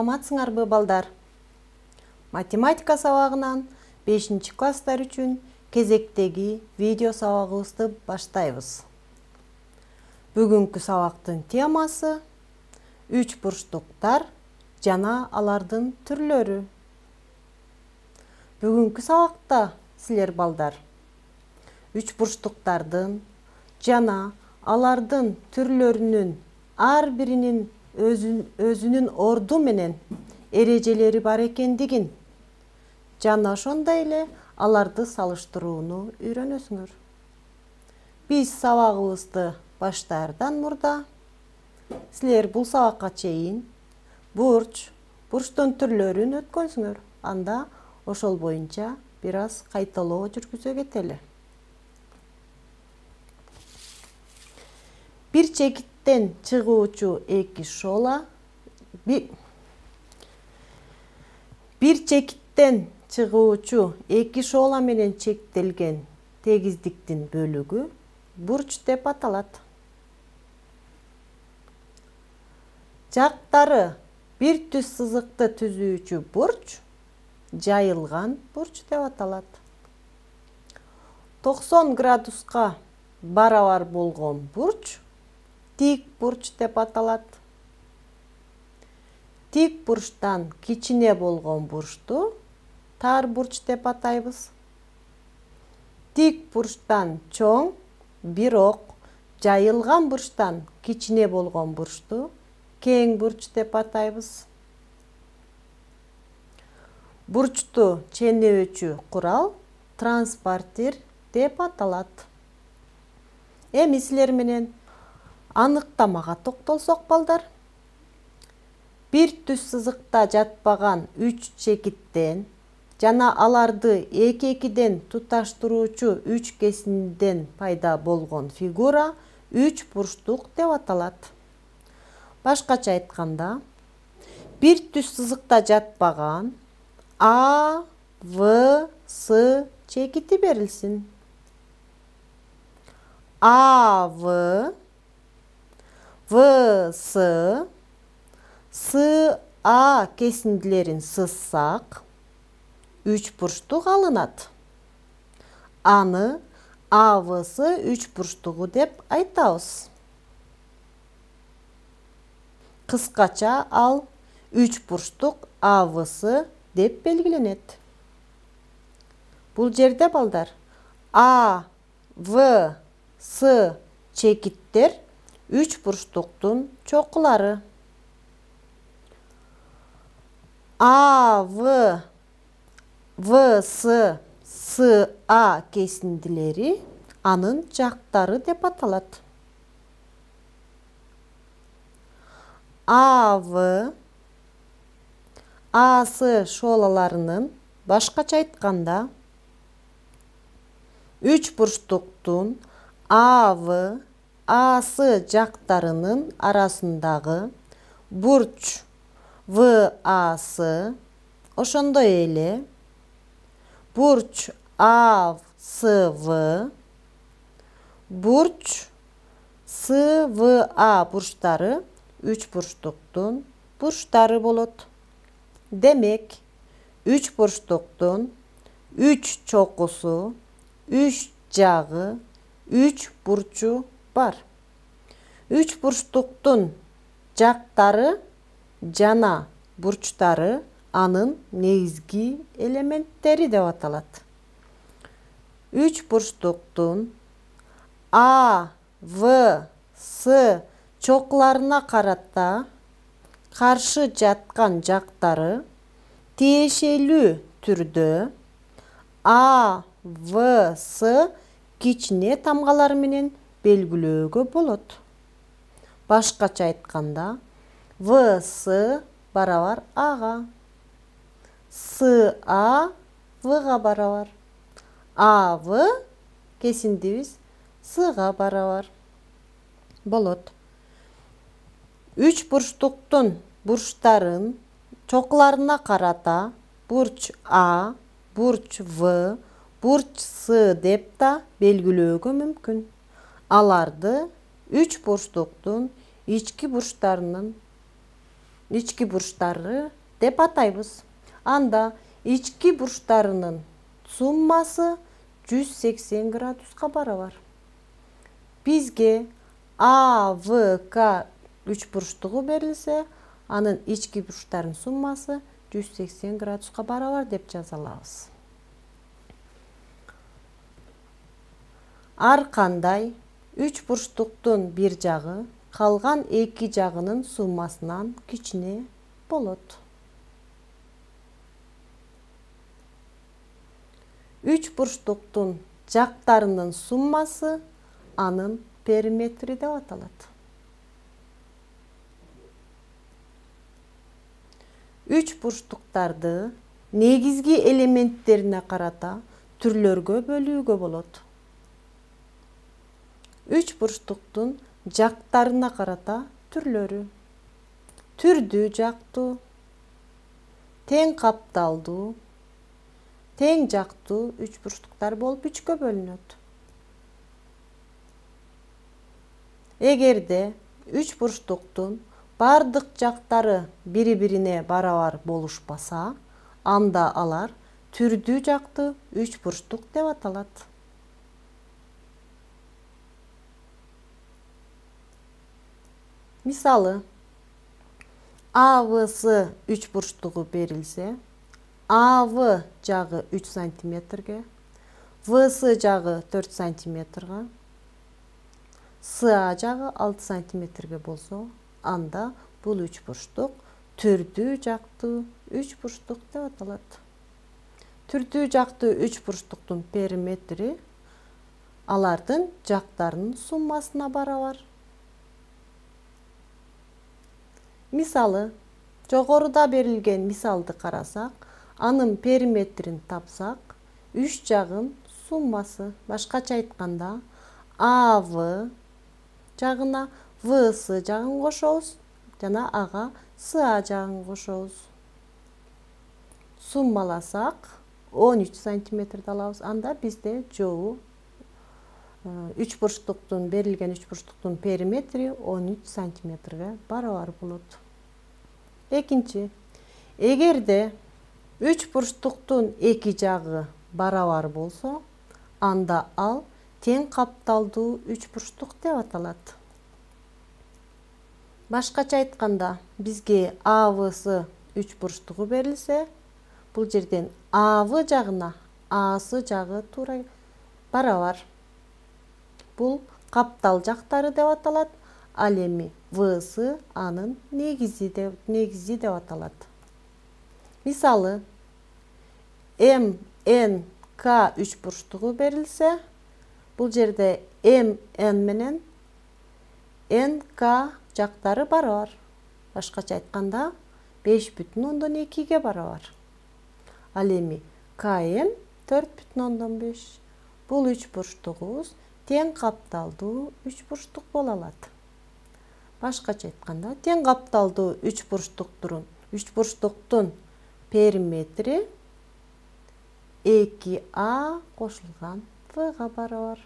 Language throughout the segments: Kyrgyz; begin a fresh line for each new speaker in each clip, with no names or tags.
Саламатсыңарбы балдар? Математика сабагынан 5-класстар үчүн кезектеги видео сабагыбызды баштайбыз. Бүгүнкү сабактын темасы үч бурчтуктар жана алардын түрлөрү. Бүгүнкү сабакта силер балдар үч бурчтуктардын жана алардын түрлөрүнүн ар биринин өзүнүн орду менен эрежелери бар экендигин жана ошондой эле аларды салыштырууну үйрөнөсүңөр. Биз сабагыбызды баштаардан мурда силер бул сабакка чейин бурчтун түрлөрүн өткөнсүңөр. Анда ошол боюнча бир аз кайталоо жүргүзө кетели. Бир чекиттен чыгуучу эки шола менен чектелген тегиздиктин бөлүгү бурч деп аталат. Жактары бир түз сызыкты түзүүчү бурч жайылган бурч деп аталат. 90 градуска барабар болгон бурч тик бурч деп аталат. Тик бурчтан кичине болгон бурчту тар бурч деп атайбыз. Тик бурчтан чоң, бирок жайылган бурчтан кичине болгон бурчту кең бурч деп атайбыз. Бурчту ченөөчү курал транспортир деп аталат. Эми силер менен аныктамага токтолсок балдар, бир түз сызыкта жатпаган үч чекиттен жана аларды эки-экиден туташтыруучу үч кесинден пайда болгон фигура үч бурчтук деп аталат. Башкача айтканда, бир түз сызыкта жатпаган А, В, С чекити берилсин. А, В, С, А кесиндилерин сызсак, үч бурчтук алынат. Аны АВС үч бурчтугу деп айтабыз. Кыскача ал үч бурчтук АВС деп белгиленет. Бул жерде балдар А, В, С чекиттер үч бурчтуктун чокулары. А, В, С, А кесиндилери анын жактары деп аталат. А, В, А, С шолаларынын башкача айтканда үч бурчтуктун А, В, А, С жактарынын арасындагы бурч В, А, С, ошондой эле бурч А, С, В, бурч С, В, А бурчтары үч бурчтуктун бурчтары болот. Демек, үч бурчтуктун үч чокусу, үч жагы, үч бурчу бар. Үч бурчтуктун жактары жана бурчтары анын негизги элементтери деп аталат. Үч бурчтуктун А, В, С чокуларына карата каршы жаткан жактары тиешелүү түрдө А, В, С кичине тамгалар менен белгилөөгө болот. Башкача айтканда, В, С барабар Ага, С, А, Вга барабар. А, В кесиндибиз Сга барабар болот. Үч бурчтуктун бурчтарын чокуларына карата бурч А, бурч В, бурч С деп да белгилөөгө мүмкүн. Аларды үч бурчтуктун ички бурчтарынын ички бурчтары деп атайбыз. Анда ички бурчтарынын суммасы 180 градуска барабар. Бизге АВК үч бурчтугу берилсе, анын ички бурчтарынын суммасы 180 градуска барабар деп жаза алабыз. Ар кандай үч бурчтуктун бир жагы калган эки жагынын суммасынан кичине болот. Үч бурчтуктун жактарынын суммасы анын периметри деп аталат. Үч бурчтуктарды негизги элементтерине карата түрлөргө бөлүүгө болот. Үч бурчтуктун жактарына карата түрлөрү: түрдүү жактуу, тең капталдуу, тең жактуу үч бурчтуктар болуп үчкө бөлүнөт. Эгерде үч бурчтуктун бардык жактары бири-бирине барабар болушпаса, анда алар түрдүү жактуу үч бурчтук деп аталат. Мисалы, АВС үч бурчтугу берилсе, АВ жагы 3 сантиметрге, ВС жагы 4 сантиметрга, СА жагы 6 сантиметрге болсо, анда бул үч бурчтук түрдүү жактуу үч бурчтук деп аталат. Түрдүү жактуу үч бурчтуктун периметри алардын жактарынын суммасына барабар. Мисалы, жогоруда берилген мисалды карасак, анын периметрин тапсак, үч жагын суммасы, башкача айтканда, АВ жагына ВС жагын кошобуз, жана ага СА жагын кошобуз. Суммаласак 13 сантиметрди алабыз. Анда бизде жобу үч бурчтуктун берилген үч бурчтуктун периметри 13 сантиметрге барабар болот. Экинчи, эгерде үч бурчтуктун эки жагы барабар болсо, анда ал тең капталдуу үч бурчтук деп аталат. Башкача айтканда, бизге АВС үч бурчтугу берилсе, бул жерден АВ жагына АС жагы туура барабар. Бул каптал жактары деп аталат. Ал эми ВС анын негизи деп аталат. Мисалы, МНК үч бурчтугу берилсе, бул жерде МН менен НК жактары барабар. Башкача айтканда 5,2ге барабар. Ал эми КМ 4,5. Бул үч бурчтугубуз тең капталдуу үч бурчтук боло алат. Башкача айтканда, тең капталдуу үч бурчтуктун периметри 2А кошулган Вга барабар.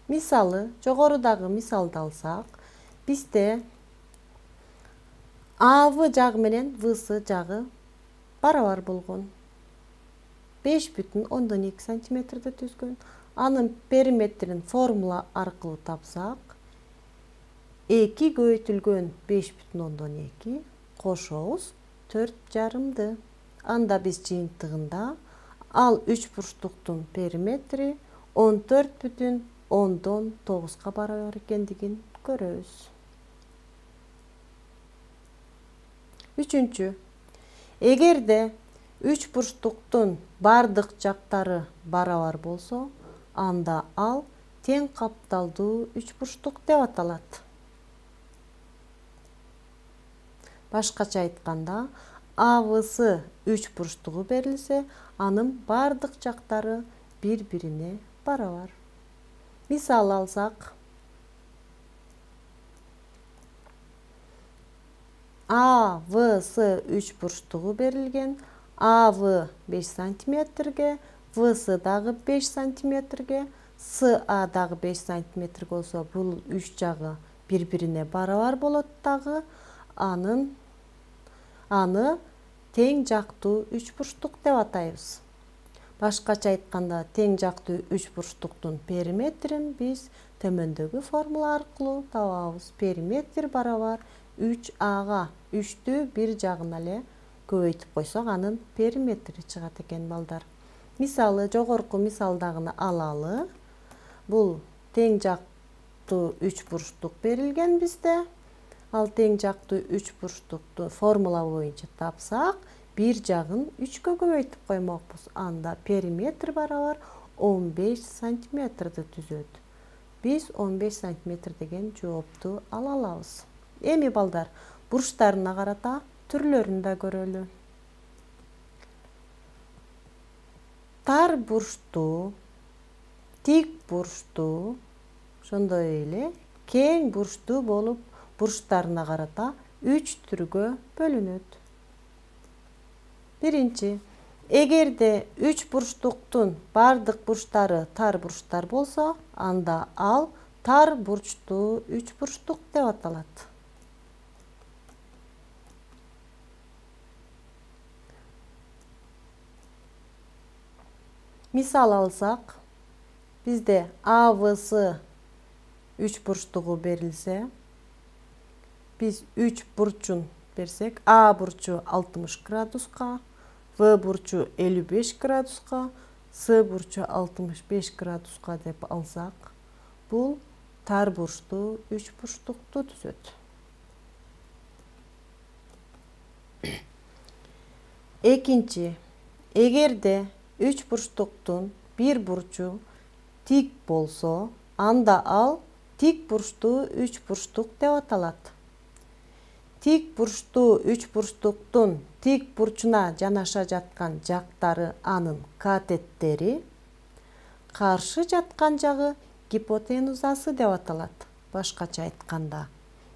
Мисалы, жогорудагы мисалды алсак, бизде АВ жагы менен ВС жагы барабар болгон. 5,2 сантиметрди түзгөн. Анын периметрин формула аркылуу тапсак, 2 көбөйтүлгөн 5,2 кошобуз 4,5. Анда биз жыйынтыгында ал үч бурчтуктун периметри 14,9 барабар экендигин көрөбүз. Үчүнчү, эгерде үч бурчтуктун бардык жактары барабар болсо, анда ал тең капталдуу үч бурчтук деп аталат. Башкача айтканда, АВС үч бурчтугу берилсе, анын бардык жактары бири-бирине барабар. Мисал алсак, АВС үч бурчтугу берилген, АВ 5 сантиметрге, ВС дагы 5 сантиметрге, СА дагы 5 сантиметрге болсо, бул үч жагы bir-birine барабар болот дагы аны тең жактуу үч бурчтук деп атайбыз. Башкача айтканда, тең жактуу үч бурчтуктун периметрин биз төмөндөгү формула аркылуу табабыз. Периметр барабар 3ага 3тү бир жагына эле көбөйтүп койсок, анын периметри чыгат экен балдар. Мисалы, жогорку мисалдагыны алалы. Бул тең жактуу үч бурчтук берилген бизде. Ал тең жактуу үч бурчтукту формула боюнча тапсак, бир жагын 3кө көбөйтүп коймокпуз. Анда периметр барабар 15 сантиметрди түзөт. Биз 15 сантиметр деген жоопту ала алабыз. Эми балдар, бурчтарына карата түрлөрүн да көрөлү. Тар бурчтуу, тик бурчтуу, ошондой эле кең бурчтуу болуп, бурчтарына карата 3 түргө бөлүнөт. Биринчи, эгерде 3 бурчтуктун бардык бурчтары тар бурчтар болсо, анда ал тар бурчтуу 3 бурчтук деп аталат. Мисал алсак, бизде АВС 3 бурчтугу берилсе, biz 3 burçun versek, A burcu 60 graduska, V burcu 55 graduska, S burcu 65 graduska dep alsak, bul tar burçlu 3 burçluktu түзөт. Экинчи, эгерде 3 бурçluktun bir burcu tik bolso, анда ал tik burçlu 3 burçluk деп аталат. Tik burçlu 3 burçluktun tik burçuna жанаша жаткан жактары анын катеттери, каршы жаткан жагы гипотенузасы деп аталат. Башкача айтканда,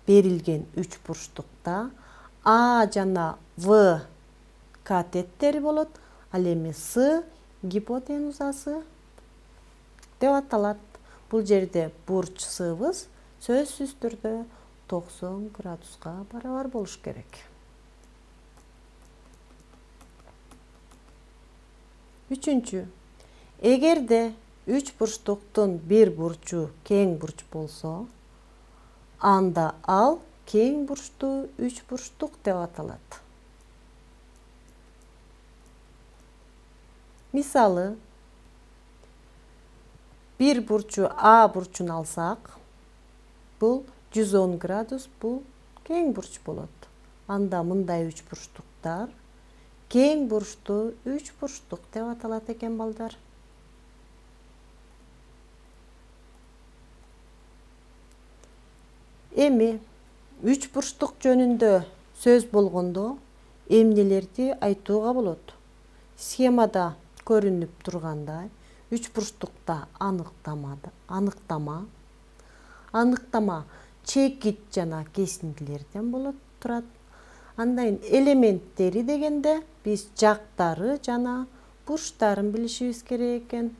берилген 3 бурçlukта А жана В катеттери болот, ал эми С гипотенузасы деп аталат. Бул жерде бурч Сыбыз сөзсүз түрдө 90 градуска барабар болуш керек. Үчүнчү, эгерде 3 бурчтуктун bir бурчу кең бурч болсо, анда ал кең бурчтуу 3 бурчтук деп аталат. Мисалы, bir burcu A burcunu alsak, bul 110 gradus, bul keng burç bolot. Anda мындай 3 burçtuktар keng burçtu 3 burçtuk деп аталат экен балдар. Эми 3 бурçtuk жөнүндө сөз болгондо эмнелерди айтууга болот? Схемада көрүнүп тургандай, 3 бурçtukта анықтама чекит жана кесиндилерден болот турат. Андан элементтери дегенде биз жактары жана бурчтарын билишибиз керек экен.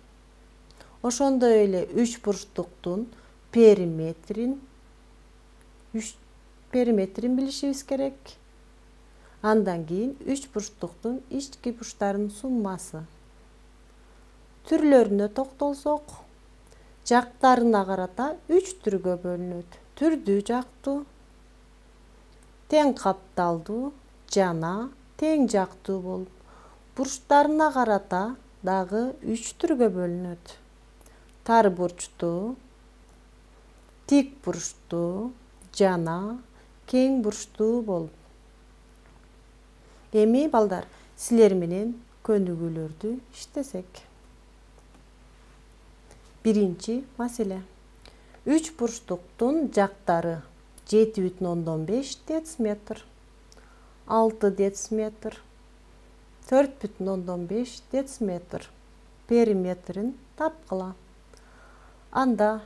Ошондой эле 3 бурчтуктун периметрин билишибиз керек. Андан кийин 3 бурчтуктун ички бурчтарынын суммасы. Түрлөрүнө токтолсок, жактарына карата 3 түргө бөлүнөт. Түрдүү жактуу, тең капталдуу жана тең жактуу болуп, бурчтарына карата дагы 3 түргө бөлүнөт. Тар бурчтуу, тик бурчтуу жана кең бурчтуу болуп. Эми балдар, силер менен көнүгүүлөрдү иштесек. Биринчи маселе. 3 бурчтуктун жактары 7,5 дециметр, 6 дециметр, 4,5 дециметр периметрин тапкыла. Анда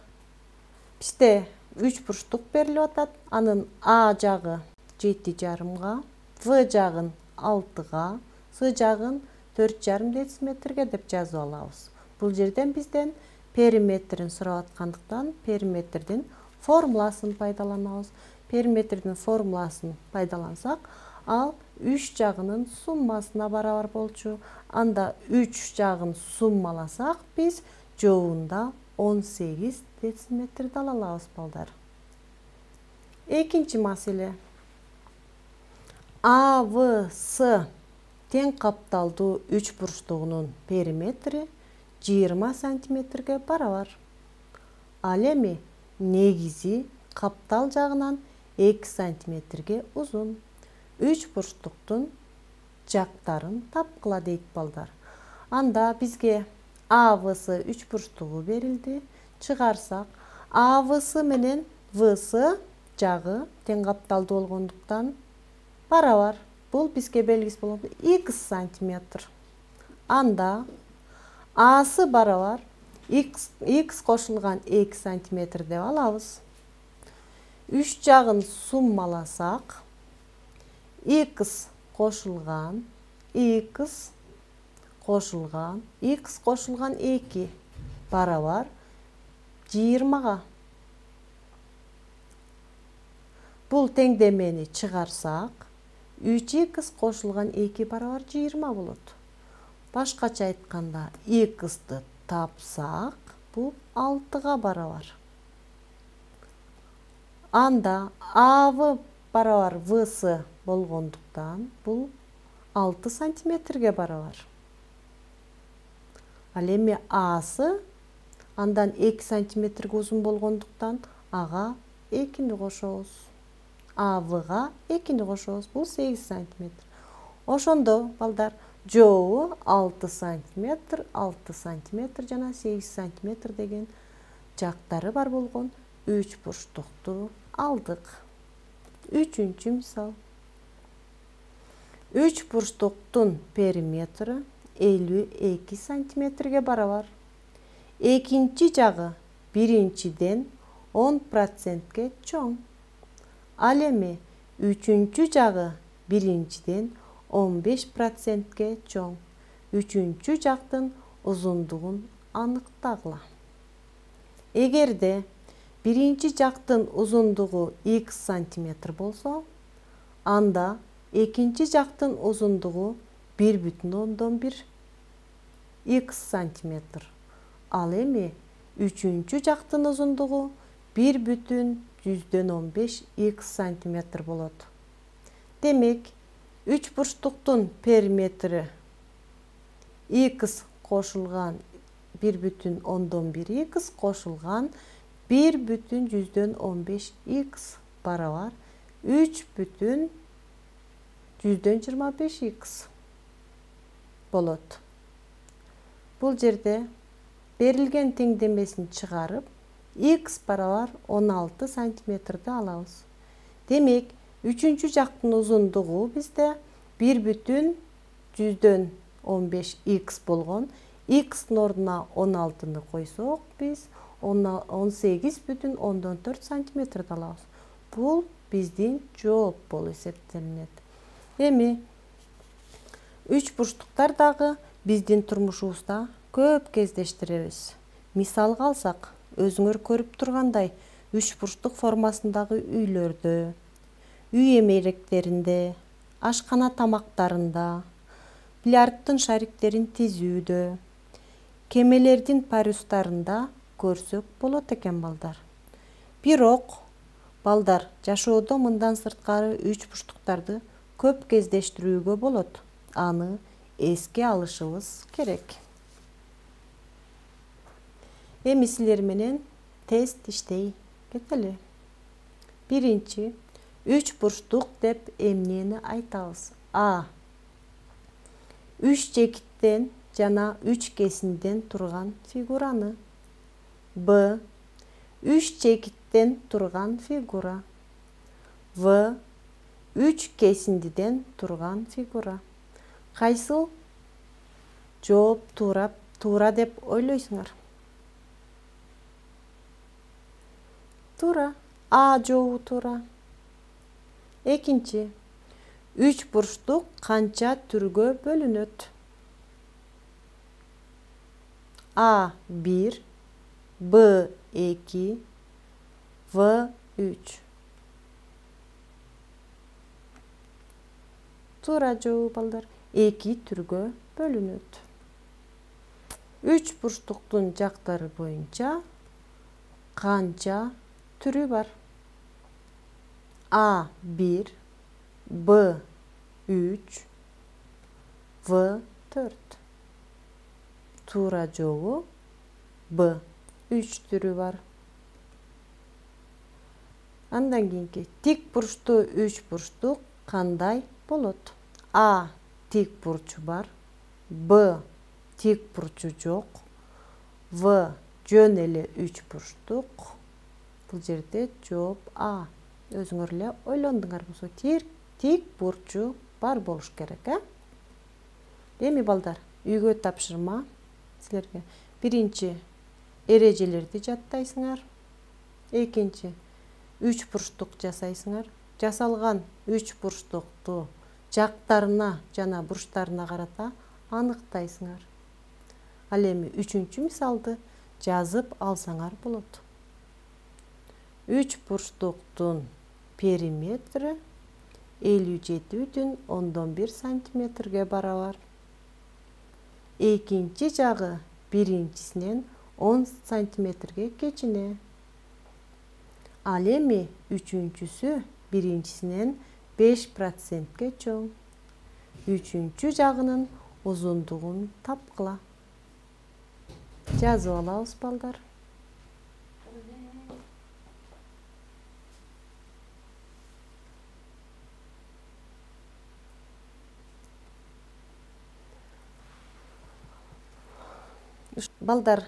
бизде 3 бурчтук берилип атат. Анын А жагы 7,5га, В жагын 6га, С жагын 4,5 дециметрге деп жазып алабыз. Бул жерден бизден периметрин сурап аткандыктан периметрдин формуласын пайдаланабыз. Периметрдин формуласын пайдалансак, ал 3 жагынын суммасына барабар болчу. Анда 3 жагын суммаласак, биз жообунда 18 дециметрди ала алабыз балдар. Экинчи маселе. АВС тең капталдуу үч бурчтугунун периметри 20 сантиметрге барабар. Ал эми негизи каптал жагынан 2 сантиметрге узун. Үч бурчтуктун жактарын тапкыла дейт балдар. Анда бизге АВС үч бурчтугу берилди. Чыгарсак, АВС менен ВС жагы тең капталдуу болгондуктан барабар. Бул бизге белгиси болот X сантиметр. Анда Асы барабар X кошулган 2 сантиметр деп алабыз. 3 жагын суммаласак, X кошулган 2 барабар 20-га. Бул теңдемени чыгарсак, 3x кошулган 2 барабар 20 болот. Башкача айтканда, x'ты тапсак, бул 6-га барабар. Анда АВ барабар ВС болгондуктан, бул 6 сантиметрге барабар. Ал эми Асы андан 2 сантиметрге узун болгондуктан, ага 2-ни кошобуз. АВга 2-ни кошобуз, бул 8 сантиметр. Ошондо балдар жообу 6 сантиметр жана 8 сантиметр деген жактары бар болгон үч бурчтукту алдык. Үчүнчү мисал. Үч бурчтуктун периметри 52 сантиметрге барабар. Экинчи жагы биринчиден 10%ге чоң. Ал эми үчүнчү жагы биринчиден 15%ге чоң. Үчүнчү жактын узундугун аныктагыла. Эгерде биринчи жактын узундугу x сантиметр болсо, анда экинчи жактын узундугу 1,1 x сантиметр. Ал эми үчүнчү жактын узундугу 1,15 x сантиметр болот. Демек, үч бурчтуктун периметри x кошулган 1,1 x кошулган 1,15 x барабар 3,25 x болот. Бул жерде берилген теңдемесин чыгарып, x барабар 16 сантиметрди алабыз. Демек, үчүнчү жактын узундугу бизде 1,15 x болгон. X'нын ордуна 16-ны койсок, биз 18,4 сантиметрди алабыз. Бул биздин жооп болуп эсептелинет. Эми үч бурчтуктар дагы биздин турмушубузда көп кездештиребиз. Мисалга алсак, өзүңөр көрүп тургандай, үч бурчтук формасындагы үйлөрдө, үй эмеректеринде, ашкана тамактарында, бильярдтын шариктерин тизүүдө, кемелердин парустарында көрсөк болот экен балдар. Бирок, балдар, жашоодо мындан сырткары үч бурчтуктарды көп кездештирүүгө болот. Аны эске алышыбыз керек. Эми силер менен тест иштей кетели. Биринчи, үч бурчтук деп эмнени айтабыз? А. Үч чекиттен жана үч кесинден турган фигураны. Б. Үч чекиттен турган фигура. В. Үч кесиндиден турган фигура. Кайсыл жооп туура деп ойлойсуңар? Туура. А жообу туура. Экинчи. Үч бурчтук канча түргө бөлүнөт? А 1, Б 2, V3. Туура жооп балдар 2 түргө бөлүнөт. 3 бурчтуктун жактары боюнча канча түрү бар? A1, B3, V4. Туура жообу B. 3 түрү бар. Андан кийинки тик бурчтуу 3 бурчтук кандай болот? A. Тик бурчу бар. B. Тик бурчу жок. В. Жөн эле 3 бурчтук. Бул жерде жооп А. Өзүңөр эле ойлондуңар болсо тик бурчу бар болуш керек, Эми балдар, үйгө тапшырма силерге. Биринчи эрежелерди жаттайсыңар. Экинчи 3 бурчтук жасайсыңар. Жасалган 3 бурчтукту жактарына жана бурчтарына карата аныктайсыңар. Ал эми 3-чү мисалды жазып алсаңар болот. 3 бурчтуктун периметри 57,1 сантиметрге барабар. Экинчи жагы биринчисинен 10 сантиметрге кечине. Ал эми 3-чүсү биринчисинен 5%ке чоң. 3-чү жагынын узундугун тапкыла. Жазып алабыз балдар. Балдар,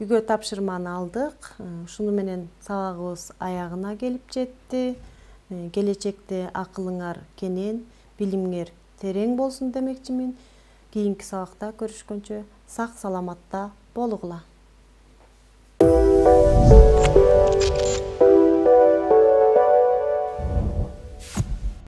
үйгө тапшырманы алдык. Ушуну менен сабагыбыз аягына келип жетти. Келечекте акылыңар кенен, билимиңер терең болсун демекчимин. Кийинки сабакта көрүшкөнчө сак саламатта болгула.